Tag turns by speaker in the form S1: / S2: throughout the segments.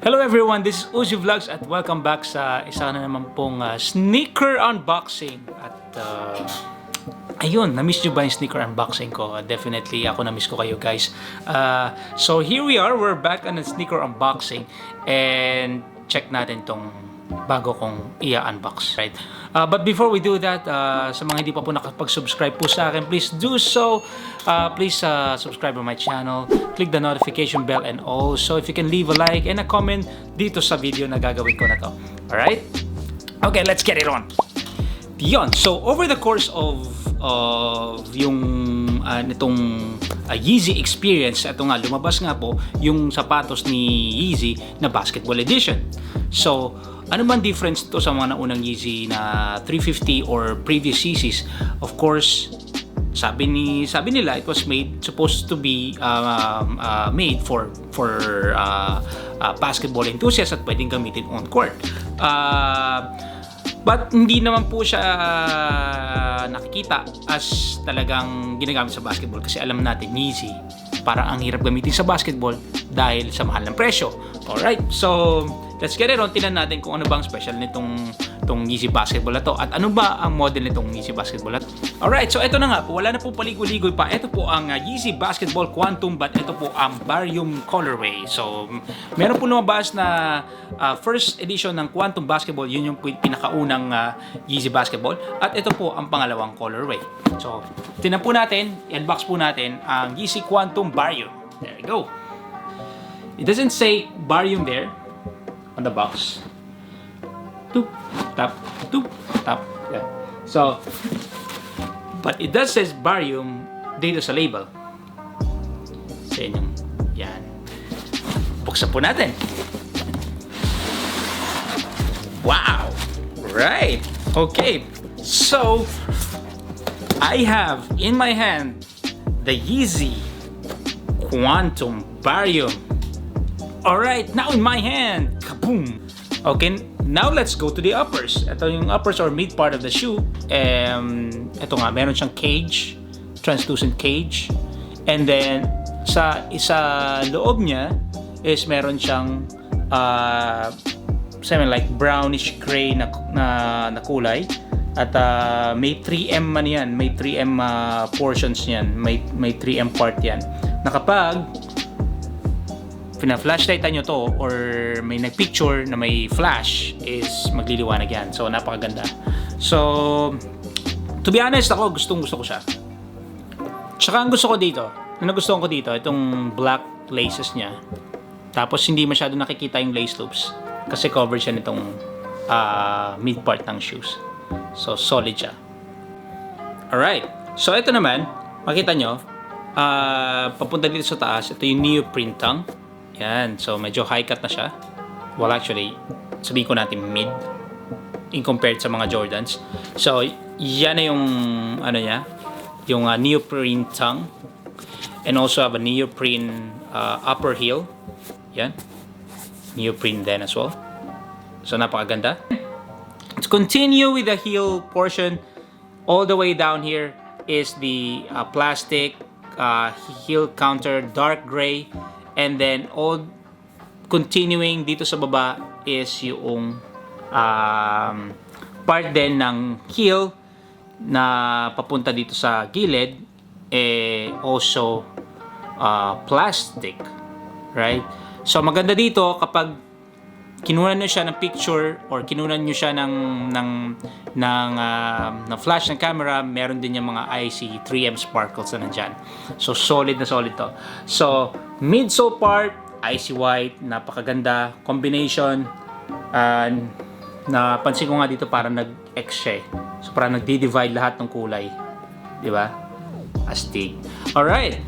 S1: Hello everyone, this is Uzi Vlogs at welcome back sa isa na naman pong sneaker unboxing. At ayun, na-miss nyo ba yung sneaker unboxing ko? Definitely, ako na-miss ko kayo guys. So here we are, we're back on a sneaker unboxing. And check natin tong bago kong i-unbox, right? But before we do that, sa mga hindi pa po nakapag-subscribe po sa akin, please do so. Please subscribe on my channel, click the notification bell, and also if you can leave a like and a comment dito sa video na gagawin ko na to. Alright? Okay, let's get it on. Yon. So, over the course of yung nitong YEEZY experience, ito nga, lumabas nga po yung sapatos ni YEEZY na basketball edition. So, ano man difference to sa mga naunang YEEZY na 350 or previous YEEZYs? Of course, sabi nila it was supposed to be made for basketball enthusiasts at pwedeng gamitin on court. But hindi naman po siya nakikita as talagang ginagamit sa basketball kasi alam natin YEEZY parang ang hirap gamitin sa basketball dahil sa mahal ng presyo. Alright, so let's get it on. Tingnan natin kung ano bang special nitong YEEZY basketball na to at ano ba ang model nitong YEEZY basketball na to. Alright, so ito na nga po, wala na po paligoy-ligoy pa. Ito po ang YEEZY basketball quantum, but ito po ang Barium colorway. So meron po lumabas na first edition ng quantum basketball, yun yung pinakaunang YEEZY basketball, at ito po ang pangalawang colorway. So tingnan po natin, unbox po natin ang YEEZY quantum Barium. There we go. It doesn't say Barium there on the box. Toop, tap, toop, tap. Yeah. So, but it does says Barium dito sa label. So, yan. Buksan po natin. Wow! Right! Okay. So, I have in my hand the YEEZY Quantum Barium. Alright, now in my hand, kaboom! Okay, now let's go to the uppers. Ito yung uppers or mid part of the shoe. Ito nga, meron siyang cage, translucent cage. And then, sa loob niya is meron siyang something like brownish gray na kulay. At may 3M man yan, may 3M portions yan, may 3M part yan. Na kapag pina-flashlightan nyo to or may nag-picture na may flash is magliliwanag yan. So, napakaganda. So, to be honest, ako gustong-gusto ko siya. Tsaka ang gusto ko dito, na nagustuhan ko dito, itong black laces niya. Tapos, hindi masyado nakikita yung lace loops kasi covered siya nitong mid part ng shoes. So, solid siya. Alright. So, ito naman, makita nyo, papunta dito sa taas, ito yung neoprene tongue. Yan. So, medyo high cut na siya. Well, actually, sabihin ko natin mid in compared sa mga Jordans. So, yan na yung ano niya, yung neoprene tongue. And also have a neoprene upper heel. Yan. Neoprene then as well. So, napakaganda. Let's continue with the heel portion. All the way down here is the plastic heel counter, dark gray. And then all continuing dito sa baba is yung part din ng heel na papunta dito sa gilid, also plastic, right? So maganda dito kapag kinunan nyo siya ng picture or kinunan nyo siya ng flash ng camera, meron din yung mga IC 3M sparkles na nandyan. So solid na solid to. So midsole part, icy white, napakaganda combination. Napansin ko nga dito parang nag-X siya. So parang nagdi-divide lahat ng kulay, di ba? Astig. Alright,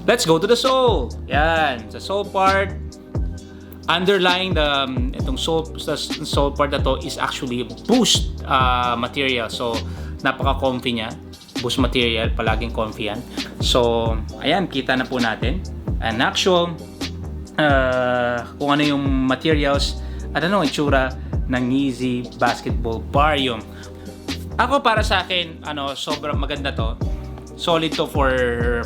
S1: let's go to the sole. Yan, sa sole part, underlying itong sole part na to is actually boost material. So napaka-comfy niya. Boost material, palaging comfy yan. So ayan, kita na po natin an actual kung ano yung materials at ano itsura ng YEEZY basketball Barium. Ako para sa akin, sobrang maganda to. Solid to for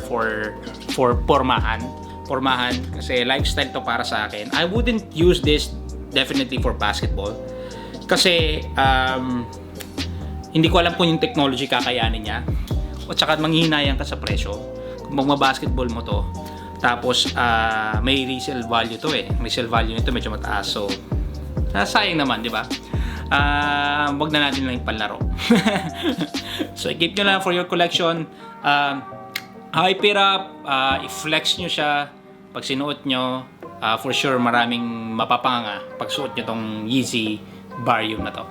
S1: pormahan. pormahan kasi lifestyle to para sa akin. I wouldn't use this definitely for basketball kasi hindi ko alam kung yung technology kakayanin niya o tsaka manghihinayang ka sa presyo kung magma-basketball mo to tapos may resale value to resale value nito medyo mataas, so sayang naman, di ba? Wag na natin lang ipanlaro. So keep nyo lang for your collection. Hype it up, i-flex nyo siya pag sinuot nyo. For sure maraming mapapanga pag suot nyo tong YEEZY Barium na to.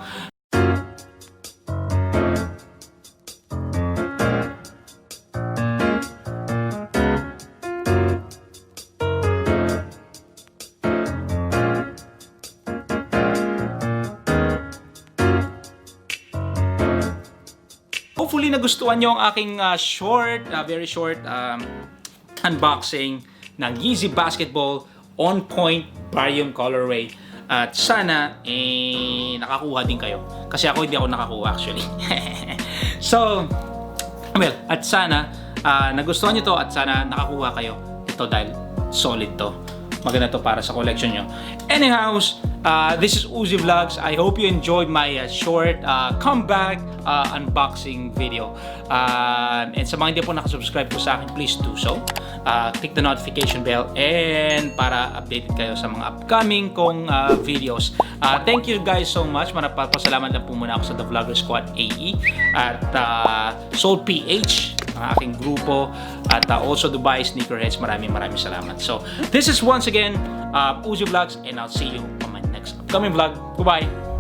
S1: Hopefully nagustuhan nyo ang aking very short unboxing ng YEEZY Basketball On Point Barium Colorway. At sana nakakuha din kayo. Kasi ako hindi ako nakakuha actually. So, well, at sana nagustuhan nyo to at sana nakakuha kayo. Ito dahil solid to. Maganda to para sa collection nyo. Anyhow, this is YEEZY Vlogs. I hope you enjoyed my short comeback unboxing video. And sa mga hindi po nakasubscribe po sa akin, please do so. Click the notification bell and para updated kayo sa mga upcoming kong videos. Thank you guys so much. Pasalamat lang po muna ako sa The Vlogger Squad AE at Soul PH, ang aking grupo, at also Dubai Sneakerheads. Maraming salamat. So, this is once again YEEZY Vlogs and I'll see you on my next upcoming vlog. Goodbye!